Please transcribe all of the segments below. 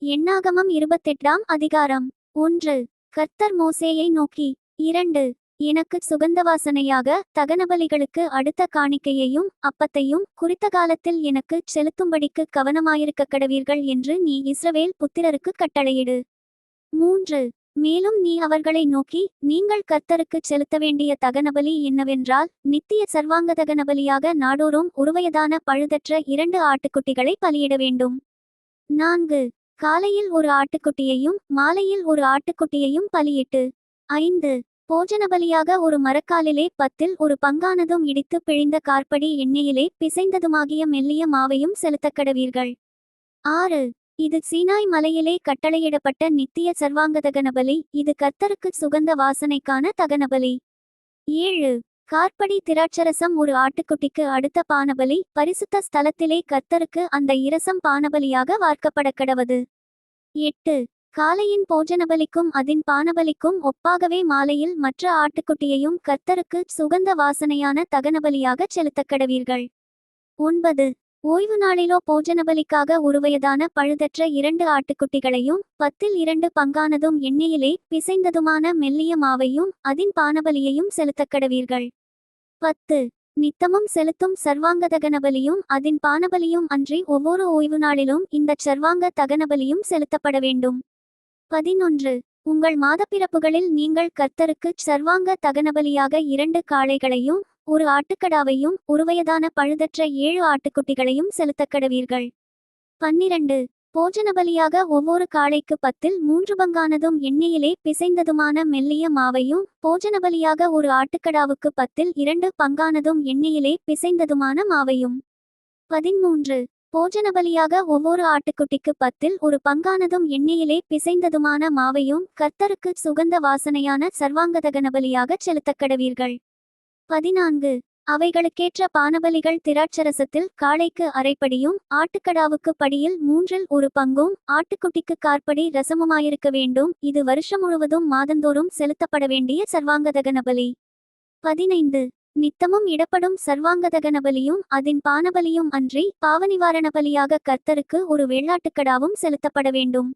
எண்ணாகமம் 28ஆம் அதிகாரம். 1. கர்த்தர் மோசேயை நோக்கி, 2. எனக்கு சுகந்தவாசனையாக தகனபலிகளுக்கு அடுத்த காணிக்கையையும் அப்பத்தையும் குறித்த காலத்தில் எனக்கு செலுத்தும்படிக்கு கவனமாயிருக்கக்கடவீர்கள் என்று நீ இஸ்ரவேல் புத்திரருக்கு கட்டளையிடு. 3. மேலும் நீ அவர்களை நோக்கி, நீங்கள் கர்த்தருக்குச் செலுத்த வேண்டிய தகனபலி என்னவென்றால், நித்திய சர்வாங்க தகனபலியாக நாடோறும் ஒருவயதான பழுதற்ற 2 ஆட்டுக்குட்டிகளை பலியிட வேண்டும். 4. காலையில் ஒரு ஆட்டுக்குட்டியையும் மாலையில் ஒரு ஆட்டுக்குட்டியையும் பலியிட்டு. 5. போஜனபலியாக ஒரு மரக்காலிலே 10ல் ஒரு பங்கானதும் இடித்து பிழிந்த காற்படி எண்ணெயிலே பிசைந்ததுமாகிய மெல்லிய மாவையும் செலுத்தக்கடவீர்கள். 6. இது சீனாய் மலையிலே கட்டளையிடப்பட்ட நித்திய சர்வாங்க தகனபலி, இது கர்த்தருக்கு சுகந்த வாசனைக்கான தகனபலி. 7. காற்படி திராட்சரசம் ஒரு ஆட்டுக்குட்டிக்கு அடுத்த பானபலி, பரிசுத்த ஸ்தலத்திலே கர்த்தருக்கு அந்த இரசம் பானபலியாக வார்க்கப்படக்கடவது. 8. காலையின் போஜனபலிக்கும் அதின் பானபலிக்கும் ஒப்பாகவே மாலையில் மற்ற ஆட்டுக்குட்டியையும் கர்த்தருக்கு சுகந்த வாசனையான தகனபலியாகச் செலுத்தக்கடவீர்கள். 9. ஓய்வு நாளிலோ போஜனபலிக்காக ஒருவயதான பழுதற்ற 2 ஆட்டுக்குட்டிகளையும் 10ல் 2 பங்கானதும் எண்ணெயிலே பிசைந்ததுமான மெல்லிய மாவையும் அதின் பானபலியையும் செலுத்தக்கடவீர்கள். 10. நித்தமும் செலுத்தும் சர்வாங்க தகனபலியும் அதின் பானபலியும் அன்றி ஒவ்வொரு ஓய்வு நாளிலும் இந்த சர்வாங்க தகனபலியும் செலுத்தப்பட வேண்டும். 11. உங்கள் மாதப்பிறப்புகளில் நீங்கள் கர்த்தருக்கு சர்வாங்க தகனபலியாக 2 காளைகளையும் ஒரு ஆட்டுக்கடாவையும் ஒருவயதான பழுதற்ற 7 ஆட்டுக்குட்டிகளையும் செலுத்தக்கடவீர்கள். 12. போஜனபலியாக ஒவ்வொரு காளைக்கு 10ல் 3 பங்கானதும் எண்ணெயிலே பிசைந்ததுமான மெல்லிய மாவையும், போஜனபலியாக ஒரு ஆட்டுக்கடாவுக்கு 10ல் 2 பங்கானதும் எண்ணெயிலே பிசைந்ததுமான மாவையும். 13. போஜனபலியாக ஒவ்வொரு ஆட்டுக்குட்டிக்கு 10ல் ஒரு பங்கானதும் எண்ணெயிலே பிசைந்ததுமான மாவையும் கர்த்தருக்கு சுகந்த வாசனையான சர்வாங்கதகனபலியாகச் செலுத்தக்கடவீர்கள். 14. அவைகளுக்கேற்ற பானபலிகள் திராட்சரசத்தில் காளைக்கு அரைப்படியும் ஆட்டுக்கடாவுக்கு படியில் 3ல் ஒரு பங்கும் ஆட்டுக்குட்டிக்கு காற்படி ரசமுமாயிருக்க வேண்டும். இது வருஷம் முழுவதும் மாதந்தோறும் செலுத்தப்பட வேண்டிய சர்வாங்கதகனபலி. 15. நித்தமும் இடப்படும் சர்வாங்கதகனபலியும் அதின் பானபலியும் அன்றி பாவநிவாரண பலியாக கர்த்தருக்கு ஒரு வெள்ளாட்டுக்கடாவும் செலுத்தப்பட வேண்டும்.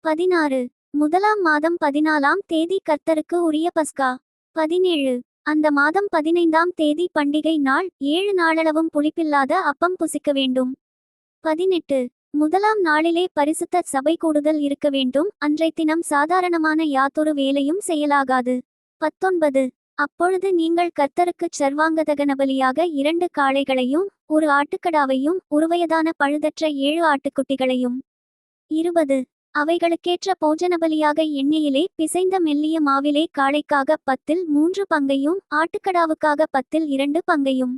16. முதலாம் மாதம் 14ஆம் தேதி கர்த்தருக்கு உரிய பஸ்கா. 17. அந்த மாதம் 15ஆம் தேதி பண்டிகை நாள் 7 நாளளவும் புளிப்பில்லாத அப்பம் புசிக்க வேண்டும். 18. முதலாம் நாளிலே பரிசுத்த சபை கூடுதல் இருக்க வேண்டும். அன்றைய தினம் சாதாரணமான யாதொரு வேலையும் செய்யலாகாது. 19. அப்பொழுது நீங்கள் கர்த்தருக்குச் சர்வாங்கதகனபலியாக 2 காளைகளையும் ஒரு ஆட்டுக்கடாவையும் ஒருவயதான பழுதற்ற 7 ஆட்டுக்குட்டிகளையும். 20. அவைகளுக்கேற்ற போஜனபலியாக எண்ணெயிலே பிசைந்த மெல்லிய மாவிலே காளைக்காக 10ல் 3 பங்கையும் ஆட்டுக்கடாவுக்காக 10ல் 2 பங்கையும்.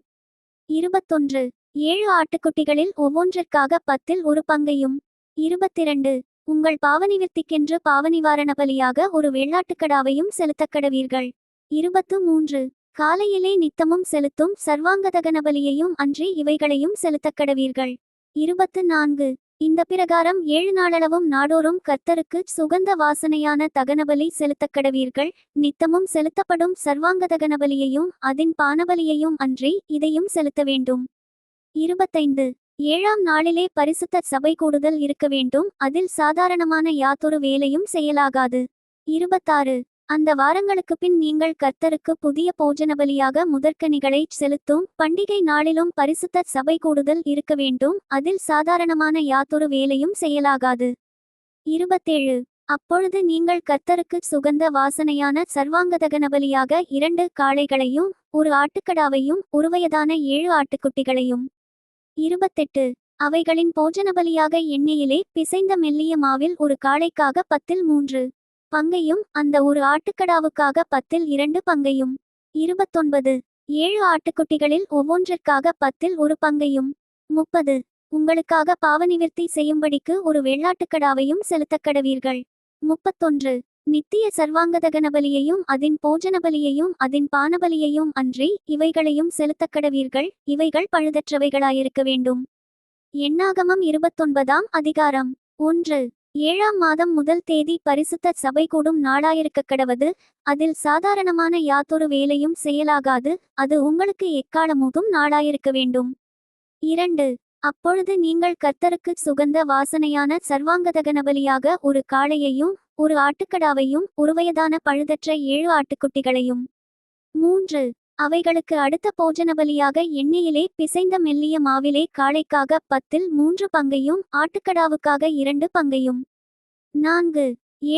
21. 7 ஆட்டுக்குட்டிகளில் ஒவ்வொன்றிற்காக 10ல் ஒரு பங்கையும். 22. உங்கள் பாவநிவிர்த்திக்கென்று பாவநிவாரண பலியாக ஒரு வெள்ளாட்டுக்கடாவையும் செலுத்தக்கடவீர்கள். 23. காலையிலே நித்தமும் செலுத்தும் சர்வாங்கதகனபலியையும் அன்றி இவைகளையும் செலுத்தக்கடவீர்கள். 24. இந்த பிரகாரம் 7 நாளளவும் நாடோறும் கர்த்தருக்கு சுகந்த வாசனையான தகனபலி செலுத்தக்கடவீர்கள். நித்தமும் செலுத்தப்படும் சர்வாங்கதகனபலியையும் அதின் பானபலியையும் அன்றி இதையும் செலுத்த வேண்டும். 25. 7ஆம் நாளிலே பரிசுத்த சபை கூடுதல் இருக்க வேண்டும். அதில் சாதாரணமான யாதொரு வேலையும் செய்யலாகாது. 26. அந்த வாரங்களுக்கு பின் நீங்கள் கர்த்தருக்கு புதிய போஜனபலியாக முதற்கனிகளை செலுத்தும் பண்டிகை நாளிலும் பரிசுத்த சபை கூடுதல் இருக்க வேண்டும். அதில் சாதாரணமான யாதொரு வேலையும் செய்யலாகாது. 27. அப்பொழுது நீங்கள் கர்த்தருக்கு சுகந்த வாசனையான சர்வாங்கதகனபலியாக 2 காளைகளையும் ஒரு ஆட்டுக்கடாவையும் ஒருவயதான 7 ஆட்டுக்குட்டிகளையும். 28. அவைகளின் போஜனபலியாக எண்ணெயிலே பிசைந்த மெல்லிய மாவில் ஒரு காளைக்காக 10ல் 3 பங்கையும் அந்த ஒரு ஆட்டுக்கடாவுக்காக 10ல் 2 பங்கையும். 29. 7 ஆட்டுக்குட்டிகளில் ஒவ்வொன்றிற்காக 10ல் ஒரு பங்கையும். 30. உங்களுக்காக பாவநிவிர்த்தி செய்யும்படிக்கு ஒரு வெள்ளாட்டுக்கடாவையும் செலுத்தக்கடவீர்கள். 31. நித்திய சர்வாங்கதகனபலியையும் அதின் போஜனபலியையும் அதின் பானபலியையும் அன்றி இவைகளையும் செலுத்தக்கடவீர்கள். இவைகள் பழுதற்றவைகளாயிருக்க வேண்டும். எண்ணாகமம் 29ஆம் அதிகாரம். 1. 7ஆம் மாதம் முதல் தேதி பரிசுத்த சபை கூடும் நாளாயிருக்கக்கடவது. அதில் சாதாரணமான யாதொரு வேலையும் செய்யலாகாது. அது உங்களுக்கு எக்காலமூதும் நாளாயிருக்க வேண்டும். 2. அப்பொழுது நீங்கள் கர்த்தருக்கு சுகந்த வாசனையான சர்வாங்கதகனபலியாக ஒரு காளையையும் ஒரு ஆட்டுக்கடாவையும் ஒருவயதான பழுதற்ற 7 ஆட்டுக்குட்டிகளையும் 3 அவைகளுக்கு அடுத்த போஜனபலியாக எண்ணெயிலே பிசைந்த மெல்லிய மாவிலே காளைக்காக 10 3 பங்கையும் ஆட்டுக்கடாவுக்காக 2 பங்கையும் 4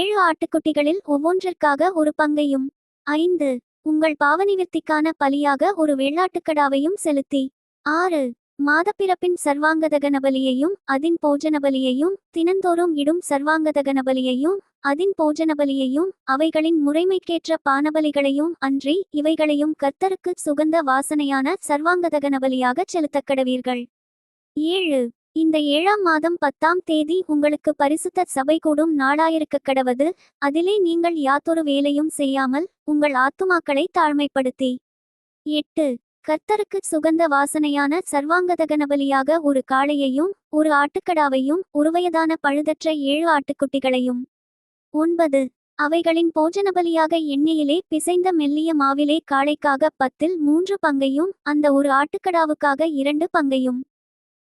7 ஆட்டுக்குட்டிகளில் ஒவ்வொன்றிற்காக ஒரு பங்கையும் 5 உங்கள் பாவநிவிர்த்திக்கான பலியாக ஒரு வெள்ளாட்டுக்கடாவையும் செலுத்தி 6 மாதப்பிறப்பின் சர்வாங்கதகனபலியையும் அதின் போஜனபலியையும் தினந்தோறும் இடும் சர்வாங்கதகனபலியையும் அதின் போஜனபலியையும் அவைகளின் முறைமைக்கேற்ற பானபலிகளையும் அன்றி இவைகளையும் கர்த்தருக்கு சுகந்த வாசனையான சர்வாங்கதகனபலியாகச் செலுத்தக்கடவீர்கள். 7 இந்த 7ஆம் மாதம் 10ஆம் தேதி உங்களுக்கு பரிசுத்த சபை கூடும் நாளாயிருக்கக்கடவது. அதிலே நீங்கள் யாதொரு வேலையும் செய்யாமல் உங்கள் ஆத்துமாக்களை தாழ்மைப்படுத்தி 8 கர்த்தருக்கு சுகந்த வாசனையான சர்வாங்கதகனபலியாக ஒரு காளையையும் ஒரு ஆட்டுக்கடாவையும் ஒருவயதான பழுதற்ற 7 ஆட்டுக்குட்டிகளையும் 9 அவைகளின் போஜனபலியாக எண்ணெயிலே பிசைந்த மெல்லிய மாவிலே காளைக்காக 10 3 பங்கையும் அந்த ஒரு ஆட்டுக்கடாவுக்காக 2 பங்கையும்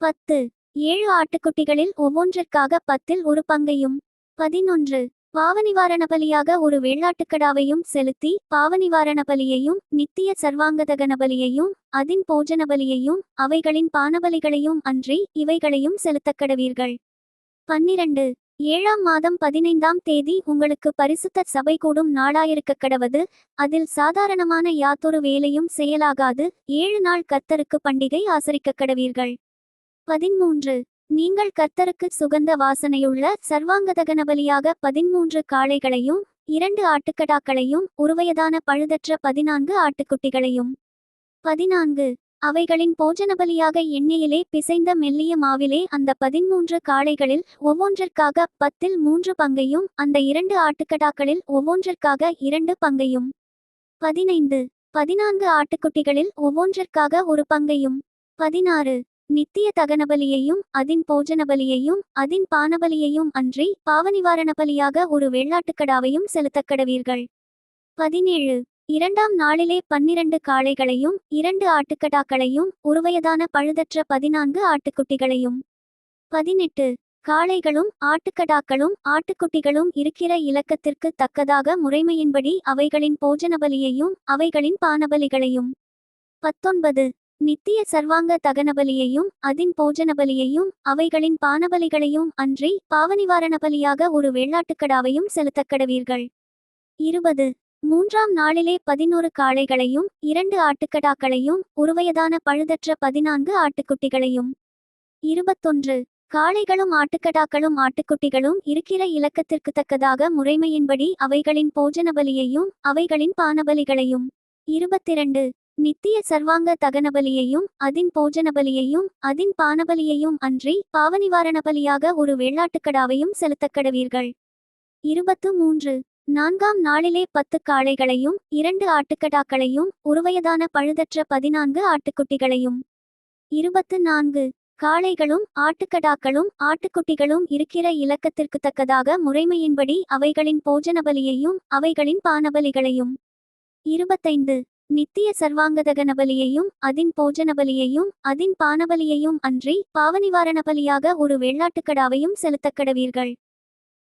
10 7 ஆட்டுக்குட்டிகளில் ஒவ்வொன்றிற்காக 10 ஒரு பங்கையும் 11 பாவநிவாரண பலியாக ஒரு வெள்ளாட்டுக்கடாவையும் செலுத்தி பாவநிவாரண பலியையும் நித்திய சர்வாங்கதகன பலியையும் அதின் போஜன பலியையும் அவைகளின் பானபலிகளையும் அன்றி இவைகளையும் செலுத்தக்கடவீர்கள். 12 7ஆம் மாதம் 15ஆம் தேதி உங்களுக்கு பரிசுத்த சபை கூடும் நாளாயிருக்கக்கடவது. அதில் சாதாரணமான யாதொரு வேலையும் செயலாகாது. 7 நாள் கர்த்தருக்கு பண்டிகை ஆசரிக்கக்கடவீர்கள். 13 நீங்கள் கர்த்தருக்கு சுகந்த வாசனையுள்ள சர்வாங்கதகன பலியாக 13 காளைகளையும் 2 ஆட்டுக்கடாக்களையும் ஒருவயதான பழுதற்ற 14 ஆட்டுக்குட்டிகளையும் 14 அவைகளின் போஜனபலியாக எண்ணெயிலே பிசைந்த மெல்லிய மாவிலே அந்த 13 காளைகளில் ஒவ்வொன்றிற்காக 10 3 பங்கையும் அந்த 2 ஆட்டுக்கடாக்களில் ஒவ்வொன்றிற்காக 2 பங்கையும் 15 14 ஆட்டுக்குட்டிகளில் ஒவ்வொன்றிற்காக ஒரு பங்கையும் 16 நித்திய தகனபலியையும் அதின் போஜனபலியையும் அதின் பானபலியையும் அன்றி பாவநிவாரண பலியாக ஒரு வெள்ளாட்டுக்கடாவையும் செலுத்தக்கடவீர்கள். 17 2ஆம் நாளிலே 12 காளைகளையும் 2 ஆட்டுக்கடாக்களையும் ஒருவயதான பழுதற்ற 14 ஆட்டுக்குட்டிகளையும் 18 காளைகளும் ஆட்டுக்கடாக்களும் ஆட்டுக்குட்டிகளும் இருக்கிற இலக்கத்திற்கு தக்கதாக முறைமையின்படி அவைகளின் போஜனபலியையும் அவைகளின் பானபலிகளையும் 19 நித்திய சர்வாங்க தகனபலியையும் அதின் போஜனபலியையும் அவைகளின் பானபலிகளையும் அன்றி பாவநிவாரண பலியாக ஒரு வெள்ளாட்டுக்கடாவையும் செலுத்தக்கடவீர்கள். 20 3ஆம் நாளிலே 11 காளைகளையும் 2 ஆட்டுக்கடாக்களையும் ஒருவயதான பழுதற்ற 14 ஆட்டுக்குட்டிகளையும் 21 காளைகளும் ஆட்டுக்கடாக்களும் ஆட்டுக்குட்டிகளும் இருக்கிற இலக்கத்திற்கு தக்கதாக முறைமையின்படி அவைகளின் போஜனபலியையும் அவைகளின் பானபலிகளையும் 22 நித்திய சர்வாங்க தகனபலியையும் அதின் போஜனபலியையும் அதின் பானபலியையும் அன்றி பாவநிவாரண பலியாக ஒரு வெள்ளாட்டுக்கடாவையும் செலுத்தக்கடவீர்கள். 23 4ஆம் நாளிலே 10 காளைகளையும் 2 ஆட்டுக்கடாக்களையும் ஒருவயதான பழுதற்ற 14 ஆட்டுக்குட்டிகளையும் 24 காளைகளும் ஆட்டுக்கடாக்களும் ஆட்டுக்குட்டிகளும் இருக்கிற இலக்கத்திற்கு தக்கதாக முறைமையின்படி அவைகளின் போஜனபலியையும் அவைகளின் பானபலிகளையும் 25 நித்திய சர்வாங்கதகன பலியையும் அதின் போஜனபலியையும் அதின் பானபலியையும் அன்றி பாவநிவாரண பலியாக ஒரு வெள்ளாட்டுக்கடாவையும் செலுத்தக்கடவீர்கள்.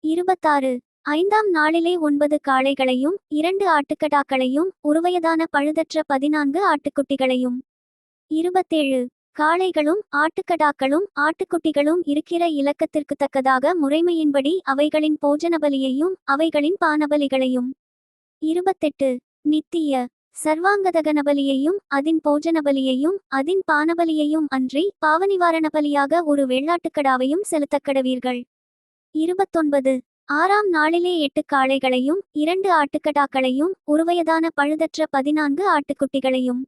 26 5ஆம் நாளிலே 9 காளைகளையும் 2 ஆட்டுக்கடாக்களையும் ஒருவயதான பழுதற்ற 14 ஆட்டுக்குட்டிகளையும் 27 காளைகளும் ஆட்டுக்கடாக்களும் ஆட்டுக்குட்டிகளும் இருக்கிற இலக்கத்திற்கு தக்கதாக முறைமையின்படி அவைகளின் போஜனபலியையும் அவைகளின் பானபலிகளையும் 28 நித்திய சர்வாங்கதகன பலியையும் அதின் போஜனபலியையும் அதின் பானபலியையும் அன்றி பாவநிவாரண பலியாக ஒரு வெள்ளாட்டுக்கடாவையும் செலுத்தக்கடவீர்கள். 29 6ஆம் நாளிலே 8 காளைகளையும் 2 ஆட்டுக்கடாக்களையும் ஒருவயதான பழுதற்ற 14 ஆட்டுக்குட்டிகளையும்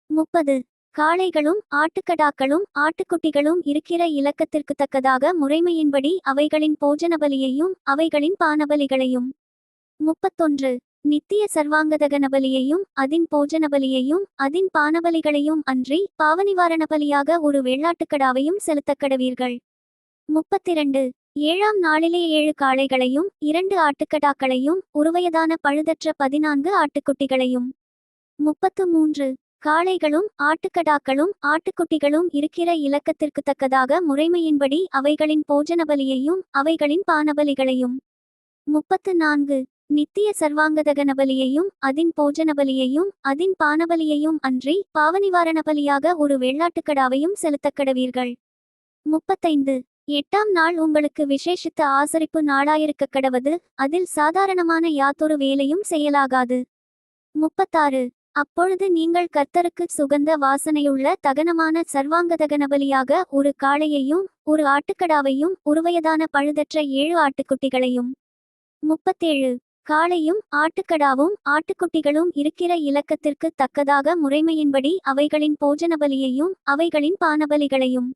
30 காளைகளும் ஆட்டுக்கடாக்களும் ஆட்டுக்குட்டிகளும் இருக்கிற இலக்கத்திற்கு தக்கதாக முறைமையின்படி அவைகளின் போஜனபலியையும் அவைகளின் பானபலிகளையும் 31 நித்திய சர்வாங்கதகன பலியையும் அதின் போஜனபலியையும் அதின் பானபலிகளையும் அன்றி பாவநிவாரண பலியாக ஒரு வெள்ளாட்டுக்கடாவையும் செலுத்தக்கடவீர்கள். 32 7ஆம் நாளிலே 7 காளைகளையும் 2 ஆட்டுக்கடாக்களையும் ஒருவயதான பழுதற்ற 14 ஆட்டுக்குட்டிகளையும் 33 காளைகளும் ஆட்டுக்கடாக்களும் ஆட்டுக்குட்டிகளும் இருக்கிற இலக்கத்திற்கு தக்கதாக முறைமையின்படி அவைகளின் போஜனபலியையும் அவைகளின் பானபலிகளையும். 34 நித்திய சர்வாங்கதகனபலியையும் அதின் போஜனபலியையும் அதின் பானபலியையும் அன்றி பாவநிவாரண பலியாக ஒரு வெள்ளாட்டுக்கடாவையும் செலுத்தக்கடவீர்கள். 35 8ஆம் நாள் உங்களுக்கு விசேஷித்த ஆசரிப்பு நாளாயிருக்க கடவது, அதில் சாதாரணமான யாதொரு வேலையும் செய்யலாகாது. 36 அப்பொழுது நீங்கள் கர்த்தருக்கு சுகந்த வாசனையுள்ள தகனமான சர்வாங்கதகனபலியாக ஒரு காளையையும் ஒரு ஆட்டுக்கடாவையும் ஒருவயதான பழுதற்ற 7 ஆட்டுக்குட்டிகளையும். 37 காளையும் ஆட்டுக்கடாவும் ஆட்டுக்குட்டிகளும் இருக்கிற இலக்கத்திற்கு தக்கதாக முறைமையின்படி அவைகளின் போஜனபலியையும் அவைகளின் பானபலிகளையும்.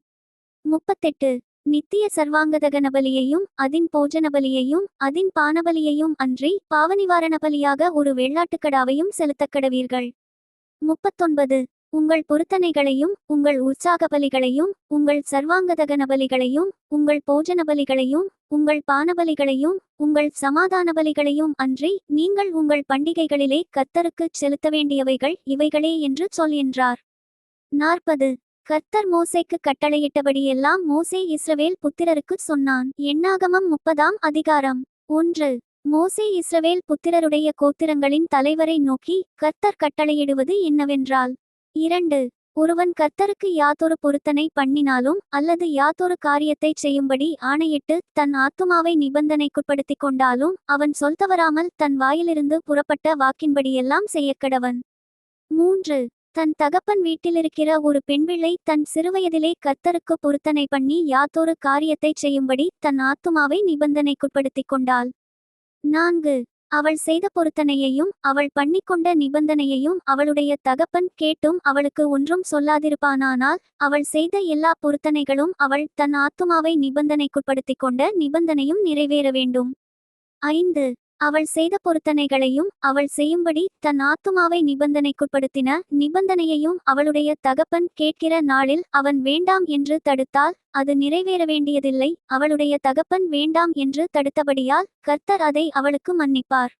38 நித்திய சர்வாங்கதகனபலியையும் அதின் போஜனபலியையும் அதின் பானபலியையும் அன்றி பாவநிவாரண பலியாக ஒரு வெள்ளாட்டுக்கடாவையும் செலுத்தக்கடவீர்கள். 39 உங்கள் பொருத்தனைகளையும் உங்கள் உற்சாக பலிகளையும் உங்கள் சர்வாங்கதகன பலிகளையும் உங்கள் போஜன பலிகளையும் உங்கள் பானபலிகளையும் உங்கள் சமாதான பலிகளையும் அன்றி நீங்கள் உங்கள் பண்டிகைகளிலே கர்த்தருக்குச் செலுத்த வேண்டியவைகள் இவைகளே என்று சொல் என்றார். 40 கர்த்தர் மோசேக்கு கட்டளையிட்டபடியெல்லாம் மோசே இஸ்ரவேல் புத்திரருக்குச் சொன்னான். எண்ணாகமம் 30ஆம் அதிகாரம். 1 மோசே இஸ்ரவேல் புத்திரருடைய கோத்திரங்களின் தலைவரை நோக்கி கர்த்தர் கட்டளையிடுவது என்னவென்றால், 2 ஒருவன் கர்த்தருக்கு யாதொரு பொருத்தனை பண்ணினாலும் அல்லது யாதொரு காரியத்தை செய்யும்படி ஆணையிட்டு தன் ஆத்துமாவை நிபந்தனைக்குட்படுத்திக் கொண்டாலும் அவன் சொல் தவறாமல் தன் வாயிலிருந்து புறப்பட்ட வாக்கின்படியெல்லாம் செய்யக்கடவன். 3 தன் தகப்பன் வீட்டிலிருக்கிற ஒரு பெண்பிள்ளை தன் சிறுவயதிலே கர்த்தருக்கு பொருத்தனை பண்ணி யாதொரு காரியத்தை செய்யும்படி தன் ஆத்துமாவை நிபந்தனைக்குட்படுத்திக் கொண்டாள். 4 அவள் செய்த பொருத்தனையையும் அவள் பண்ணிக்கொண்ட நிபந்தனையையும் அவளுடைய தகப்பன் கேட்டும் அவளுக்கு ஒன்றும் சொல்லாதிருப்பானானால் அவள் செய்த எல்லா பொருத்தனைகளும் அவள் தன் ஆத்துமாவை நிபந்தனைக்குட்படுத்திக் கொண்ட நிபந்தனையும் நிறைவேற வேண்டும். 5 அவள் செய்த பொருத்தனைகளையும் அவள் செய்யும்படி தன் ஆத்துமாவை நிபந்தனைக்குட்படுத்தின நிபந்தனையையும் அவளுடைய தகப்பன் கேட்கிற நாளில் அவன் வேண்டாம் என்று தடுத்தால் அது நிறைவேற வேண்டியதில்லை. அவளுடைய தகப்பன் வேண்டாம் என்று தடுத்தபடியால் கர்த்தர் அதை அவளுக்கு மன்னிப்பார்.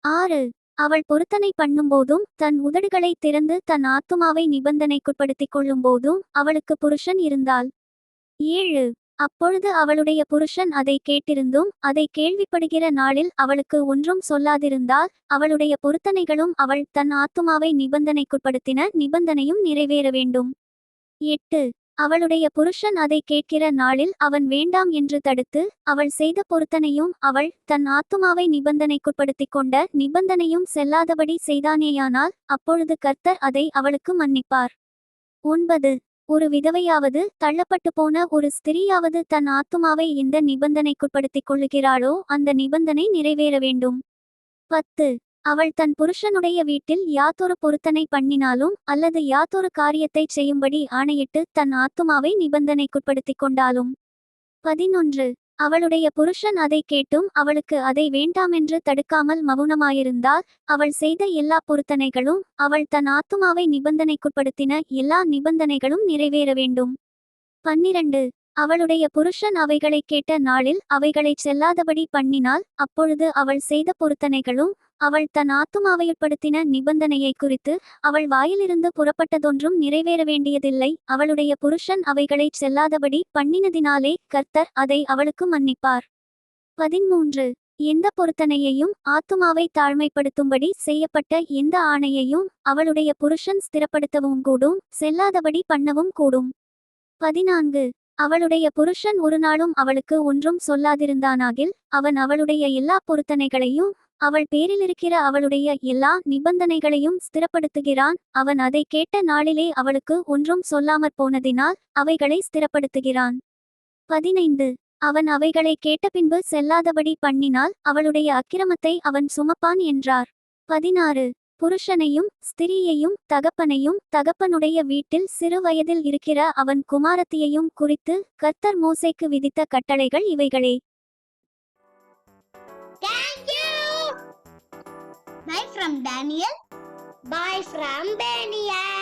6 அவள் பொருத்தனை பண்ணும்போதும் தன் உதடுகளை திறந்து தன் ஆத்துமாவை நிபந்தனைக்குட்படுத்திக் கொள்ளும்போதும் அவளுக்கு புருஷன் இருந்தாள். 7 அப்பொழுது அவளுடைய புருஷன் அதை கேட்டிருந்தும் அதை கேள்விப்படுகிற நாளில் அவளுக்கு ஒன்றும் சொல்லாதிருந்தால் அவளுடைய பொருத்தனைகளும் அவள் தன் ஆத்துமாவை நிபந்தனைக்குட்படுத்தின நிபந்தனையும் நிறைவேற வேண்டும். 8 அவளுடைய புருஷன் அதை கேட்கிற நாளில் அவன் வேண்டாம் என்று தடுத்து அவள் செய்த பொருத்தனையும் அவள் தன் ஆத்துமாவை நிபந்தனைக்குட்படுத்திக் கொண்ட நிபந்தனையும் செல்லாதபடி செய்தானேயானால் அப்பொழுது கர்த்தர் அதை அவளுக்கு மன்னிப்பார். 9 ஒரு விதவையாவது தள்ளப்பட்டு போன ஒரு ஸ்திரீயாவது தன் ஆத்துமாவை எந்த நிபந்தனைக்குட்படுத்திக் கொள்ளுகிறாளோ அந்த நிபந்தனை நிறைவேற வேண்டும். 10 அவள் தன் புருஷனுடைய வீட்டில் யாதொரு பொருத்தனை பண்ணினாலும் அல்லது யாதொரு காரியத்தை செய்யும்படி ஆணையிட்டு தன் ஆத்துமாவை நிபந்தனைக்குட்படுத்திக் கொண்டாலும். 11 அவளுடைய புருஷன் அதை கேட்டும் அவளுக்கு அதை வேண்டாமென்று தடுக்காமல் மவுனமாயிருந்தால் அவள் செய்த எல்லா பொருத்தனைகளும் அவள் தன் ஆத்துமாவை நிபந்தனைக்குட்படுத்தின எல்லா நிபந்தனைகளும் நிறைவேற வேண்டும். 12 அவளுடைய புருஷன் அவைகளை கேட்ட நாளில் அவைகளை செல்லாதபடி பண்ணினால் அப்பொழுது அவள் செய்த பொருத்தனைகளும் அவள் தன் ஆத்துமாவையுட்படுத்தின நிபந்தனையை குறித்து அவள் வாயிலிருந்து புறப்பட்டதொன்றும் நிறைவேற வேண்டியதில்லை. அவளுடைய புருஷன் அவைகளை செல்லாதபடி பண்ணினதினாலே கர்த்தர் அதை அவளுக்கு மன்னிப்பார். 13 எந்த பொருத்தனையையும் ஆத்துமாவை தாழ்மைப்படுத்தும்படி செய்யப்பட்ட எந்த ஆணையையும் அவளுடைய புருஷன் ஸ்திரப்படுத்தவும் கூடும் செல்லாதபடி பண்ணவும் கூடும். 14 அவளுடைய புருஷன் ஒரு நாளும் அவளுக்கு ஒன்றும் சொல்லாதிருந்தானாகில் அவன் அவளுடைய எல்லா பொருத்தனைகளையும் அவள் பேரிலிருக்கிற அவளுடைய எல்லா நிபந்தனைகளையும் ஸ்திரப்படுத்துகிறான். அவன் அதை கேட்ட நாளிலே அவளுக்கு ஒன்றும் சொல்லாமற் போனதினால் அவைகளை ஸ்திரப்படுத்துகிறான். 15 அவன் அவைகளை கேட்ட பின்பு செல்லாதபடி பண்ணினால் அவளுடைய அக்கிரமத்தை அவன் சுமப்பான் என்றார். 16 புருஷனையும் ஸ்திரீயையும் தகப்பனையும் தகப்பனுடைய வீட்டில் சிறு வயதில் இருக்கிற அவன் குமாரத்தியையும் குறித்து கர்த்தர் மோசேக்கு விதித்த கட்டளைகள் இவைகளே. Thank you. Bye from Daniel. Bye from Daniel.